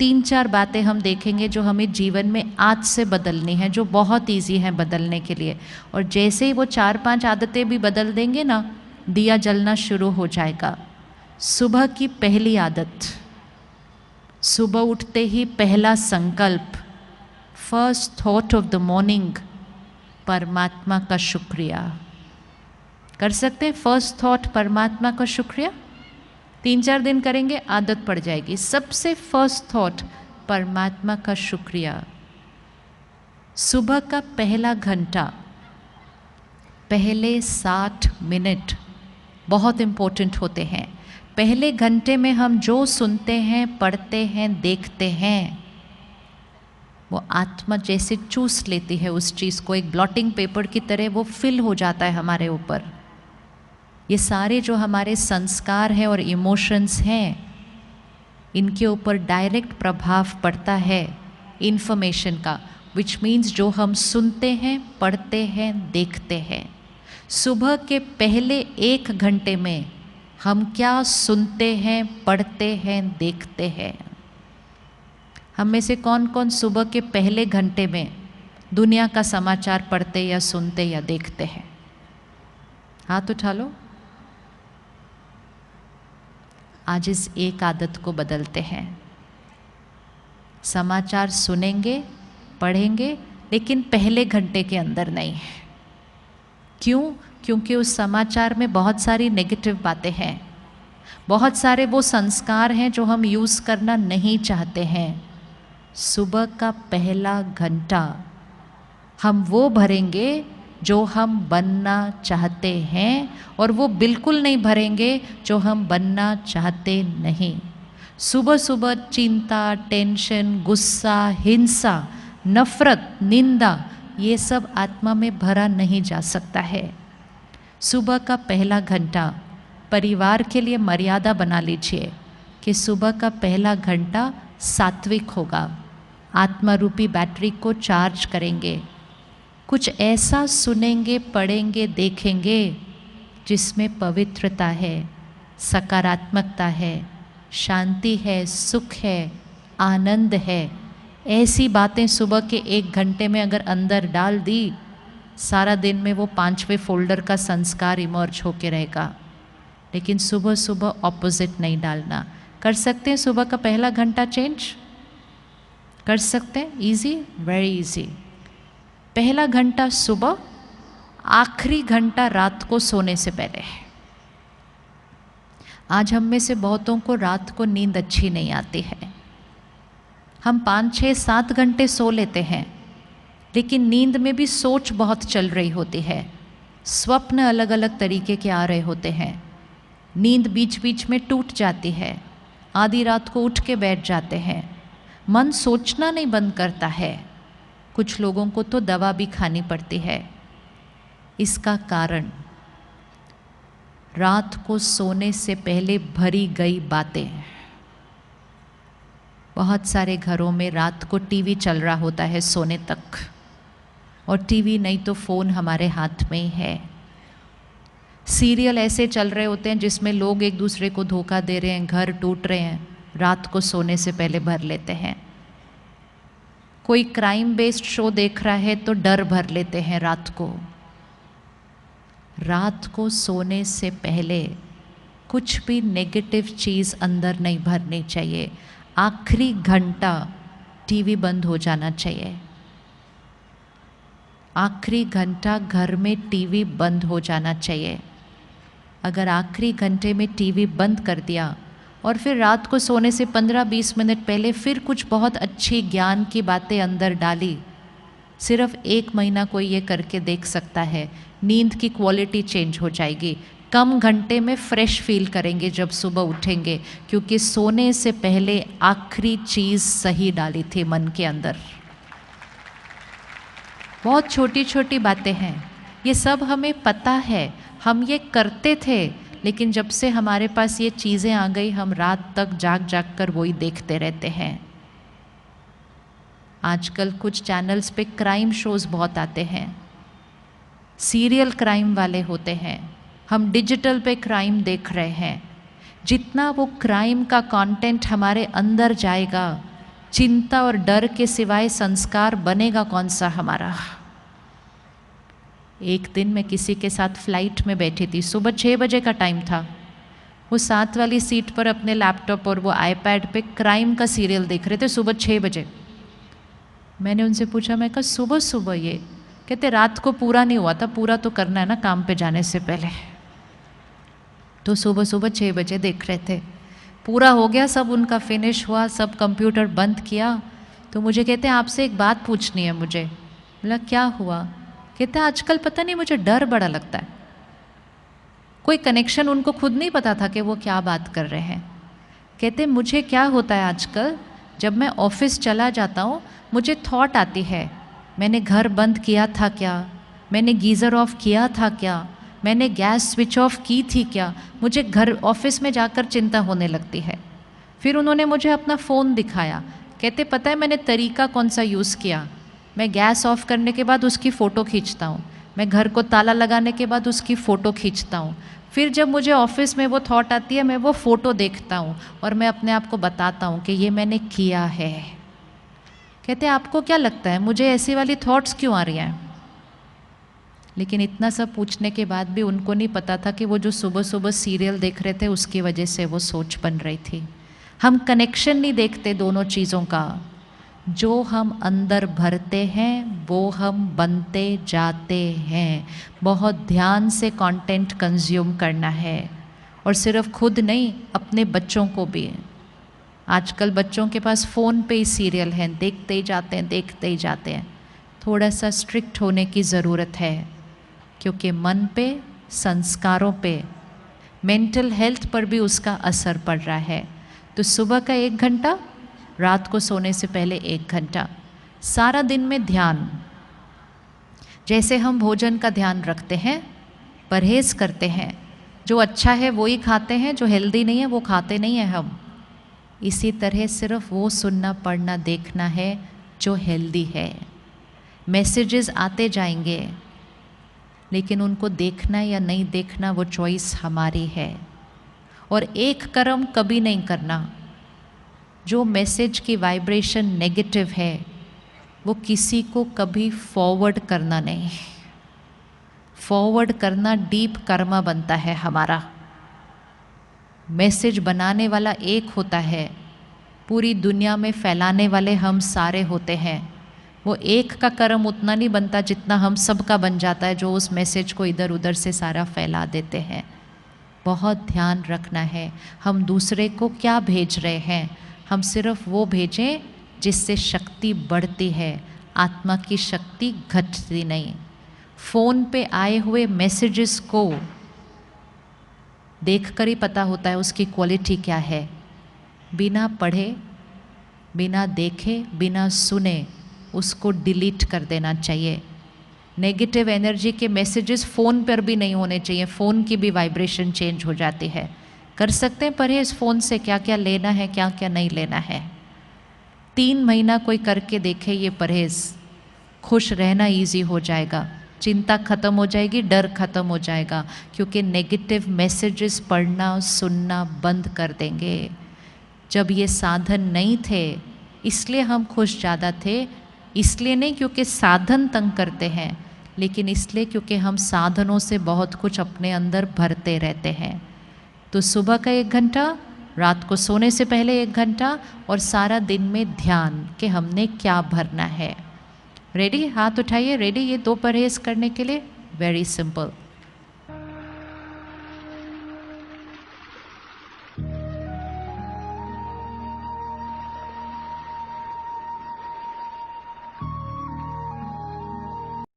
3-4 बातें हम देखेंगे जो हमें जीवन में आज से बदलनी है, जो बहुत ईजी है बदलने के लिए। और जैसे ही वो 4-5 आदतें भी बदल देंगे ना, दिया जलना शुरू हो जाएगा। सुबह की पहली आदत, सुबह उठते ही पहला संकल्प, first thought of the morning, परमात्मा का शुक्रिया। कर सकते हैं फर्स्ट थॉट परमात्मा का शुक्रिया? 3-4 दिन करेंगे, आदत पड़ जाएगी। सबसे फर्स्ट थॉट परमात्मा का शुक्रिया। सुबह का पहला घंटा, पहले 60 मिनट बहुत इम्पोर्टेंट होते हैं। पहले घंटे में हम जो सुनते हैं, पढ़ते हैं, देखते हैं, वो आत्मा जैसे चूस लेती है उस चीज़ को, एक ब्लॉटिंग पेपर की तरह वो फिल हो जाता है हमारे ऊपर। ये सारे जो हमारे संस्कार हैं और इमोशंस हैं, इनके ऊपर डायरेक्ट प्रभाव पड़ता है इन्फॉर्मेशन का, विच मीन्स जो हम सुनते हैं, पढ़ते हैं, देखते हैं। सुबह के पहले 1 घंटे में हम क्या सुनते हैं, पढ़ते हैं, देखते हैं? हम में से कौन कौन सुबह के पहले घंटे में दुनिया का समाचार पढ़ते या सुनते या देखते हैं? हाथ उठा लो। आज इस एक आदत को बदलते हैं। समाचार सुनेंगे, पढ़ेंगे, लेकिन पहले घंटे के अंदर नहीं। क्यों? क्योंकि उस समाचार में बहुत सारी नेगेटिव बातें हैं, बहुत सारे वो संस्कार हैं जो हम यूज़ करना नहीं चाहते हैं। सुबह का पहला घंटा हम वो भरेंगे जो हम बनना चाहते हैं, और वो बिल्कुल नहीं भरेंगे जो हम बनना चाहते नहीं। सुबह सुबह चिंता, टेंशन, गुस्सा, हिंसा, नफरत, निंदा, ये सब आत्मा में भरा नहीं जा सकता है। सुबह का पहला घंटा परिवार के लिए मर्यादा बना लीजिए कि सुबह का पहला घंटा सात्विक होगा। आत्मा रूपी बैटरी को चार्ज करेंगे। कुछ ऐसा सुनेंगे, पढ़ेंगे, देखेंगे जिसमें पवित्रता है, सकारात्मकता है, शांति है, सुख है, आनंद है। ऐसी बातें सुबह के 1 घंटे में अगर अंदर डाल दी, सारा दिन में वो 5वें फोल्डर का संस्कार इमर्ज होके रहेगा। लेकिन सुबह सुबह ऑपोजिट नहीं डालना। कर सकते हैं सुबह का पहला घंटा चेंज? कर सकते हैं? Easy, very easy. पहला घंटा सुबह, आखिरी घंटा रात को सोने से पहले है। आज हम में से बहुतों को रात को नींद अच्छी नहीं आती है। हम 5, 6, 7 घंटे सो लेते हैं, लेकिन नींद में भी सोच बहुत चल रही होती है, स्वप्न अलग अलग तरीके के आ रहे होते हैं, नींद बीच बीच में टूट जाती है, आधी रात को उठ के बैठ जाते हैं, मन सोचना नहीं बंद करता है। कुछ लोगों को तो दवा भी खानी पड़ती है। इसका कारण रात को सोने से पहले भरी गई बातें। बहुत सारे घरों में रात को टीवी चल रहा होता है सोने तक, और टीवी नहीं तो फ़ोन हमारे हाथ में ही है। सीरियल ऐसे चल रहे होते हैं जिसमें लोग एक दूसरे को धोखा दे रहे हैं, घर टूट रहे हैं, रात को सोने से पहले भर लेते हैं। कोई क्राइम बेस्ड शो देख रहा है तो डर भर लेते हैं रात को। रात को सोने से पहले कुछ भी नेगेटिव चीज़ अंदर नहीं भरनी चाहिए। आखिरी घंटा टीवी बंद हो जाना चाहिए। आखिरी घंटा घर में टीवी बंद हो जाना चाहिए। अगर आखिरी घंटे में टीवी बंद कर दिया और फिर रात को सोने से 15-20 मिनट पहले फिर कुछ बहुत अच्छी ज्ञान की बातें अंदर डाली, सिर्फ 1 महीना कोई ये करके देख सकता है, नींद की क्वालिटी चेंज हो जाएगी। कम घंटे में फ्रेश फील करेंगे जब सुबह उठेंगे, क्योंकि सोने से पहले आखिरी चीज़ सही डाली थी मन के अंदर। बहुत छोटी छोटी बातें हैं, ये सब हमें पता है, हम ये करते थे, लेकिन जब से हमारे पास ये चीज़ें आ गई, हम रात तक जाग जाग कर वही देखते रहते हैं। आजकल कुछ चैनल्स पे क्राइम शोज़ बहुत आते हैं, सीरियल क्राइम वाले होते हैं। हम डिजिटल पे क्राइम देख रहे हैं। जितना वो क्राइम का कंटेंट हमारे अंदर जाएगा, चिंता और डर के सिवाय संस्कार बनेगा कौन सा हमारा। एक दिन मैं किसी के साथ फ्लाइट में बैठी थी, सुबह 6 बजे का टाइम था। वो साथ वाली सीट पर अपने लैपटॉप और वो आईपैड पे क्राइम का सीरियल देख रहे थे सुबह 6 बजे। मैंने उनसे पूछा, मैं कहा सुबह सुबह ये? कहते रात को पूरा नहीं हुआ था, पूरा तो करना है ना काम पे जाने से पहले। तो सुबह सुबह 6 बजे देख रहे थे, पूरा हो गया, सब उनका फिनिश हुआ, सब कंप्यूटर बंद किया। तो मुझे कहते हैं आपसे एक बात पूछनी है मुझे। बोला क्या हुआ? कहते हैं आजकल पता नहीं मुझे डर बड़ा लगता है। कोई कनेक्शन उनको खुद नहीं पता था कि वो क्या बात कर रहे हैं। कहते मुझे क्या होता है आजकल, जब मैं ऑफिस चला जाता हूँ मुझे थॉट आती है, मैंने घर बंद किया था क्या, मैंने गीज़र ऑफ किया था क्या, मैंने गैस स्विच ऑफ की थी क्या। मुझे घर ऑफिस में जाकर चिंता होने लगती है। फिर उन्होंने मुझे अपना फ़ोन दिखाया। कहते पता है मैंने तरीका कौन सा यूज़ किया? मैं गैस ऑफ करने के बाद उसकी फ़ोटो खींचता हूँ, मैं घर को ताला लगाने के बाद उसकी फ़ोटो खींचता हूँ। फिर जब मुझे ऑफिस में वो थॉट आती है मैं वो फ़ोटो देखता हूँ और मैं अपने आप को बताता हूँ कि ये मैंने किया है। कहते आपको क्या लगता है मुझे ऐसी वाली थॉट्स क्यों आ रही हैं? लेकिन इतना सब पूछने के बाद भी उनको नहीं पता था कि वो जो सुबह सुबह सीरियल देख रहे थे उसकी वजह से वो सोच बन रही थी। हम कनेक्शन नहीं देखते दोनों चीज़ों का। जो हम अंदर भरते हैं वो हम बनते जाते हैं। बहुत ध्यान से कंटेंट कंज्यूम करना है, और सिर्फ खुद नहीं अपने बच्चों को भी। आजकल बच्चों के पास फ़ोन पे ही सीरियल हैं, देखते ही जाते हैं, देखते ही जाते हैं। थोड़ा सा स्ट्रिक्ट होने की ज़रूरत है, क्योंकि मन पे, संस्कारों पे, मेंटल हेल्थ पर भी उसका असर पड़ रहा है। तो सुबह का 1 घंटा, रात को सोने से पहले 1 घंटा, सारा दिन में ध्यान। जैसे हम भोजन का ध्यान रखते हैं, परहेज़ करते हैं, जो अच्छा है वो ही खाते हैं, जो हेल्दी नहीं है वो खाते नहीं हैं हम। इसी तरह सिर्फ वो सुनना, पढ़ना, देखना है जो हेल्दी है। मैसेजेस आते जाएंगे, लेकिन उनको देखना या नहीं देखना वो चॉइस हमारी है। और एक कर्म कभी नहीं करना। जो मैसेज की वाइब्रेशन नेगेटिव है वो किसी को कभी फॉरवर्ड करना नहीं। फॉरवर्ड करना डीप कर्मा बनता है हमारा। मैसेज बनाने वाला एक होता है, पूरी दुनिया में फैलाने वाले हम सारे होते हैं। वो एक का कर्म उतना नहीं बनता जितना हम सब का बन जाता है, जो उस मैसेज को इधर उधर से सारा फैला देते हैं। बहुत ध्यान रखना है हम दूसरे को क्या भेज रहे हैं। हम सिर्फ वो भेजें जिससे शक्ति बढ़ती है, आत्मा की शक्ति घटती नहीं। फ़ोन पे आए हुए मैसेजेस को देखकर ही पता होता है उसकी क्वालिटी क्या है। बिना पढ़े, बिना देखे, बिना सुने उसको डिलीट कर देना चाहिए। नेगेटिव एनर्जी के मैसेजेस फ़ोन पर भी नहीं होने चाहिए, फ़ोन की भी वाइब्रेशन चेंज हो जाती है। कर सकते हैं परहेज़ फ़ोन से, क्या क्या लेना है, क्या क्या नहीं लेना है। 3 महीना कोई करके देखे ये परहेज़, खुश रहना इजी हो जाएगा, चिंता ख़त्म हो जाएगी, डर ख़त्म हो जाएगा, क्योंकि नेगेटिव मैसेजेस पढ़ना सुनना बंद कर देंगे। जब ये साधन नहीं थे इसलिए हम खुश ज़्यादा थे, इसलिए नहीं क्योंकि साधन तंग करते हैं, लेकिन इसलिए क्योंकि हम साधनों से बहुत कुछ अपने अंदर भरते रहते हैं। तो सुबह का 1 घंटा, रात को सोने से पहले 1 घंटा, और सारा दिन में ध्यान कि हमने क्या भरना है। रेडी? हाथ उठाइए। रेडी? ये 2 परहेज़ करने के लिए वेरी सिंपल।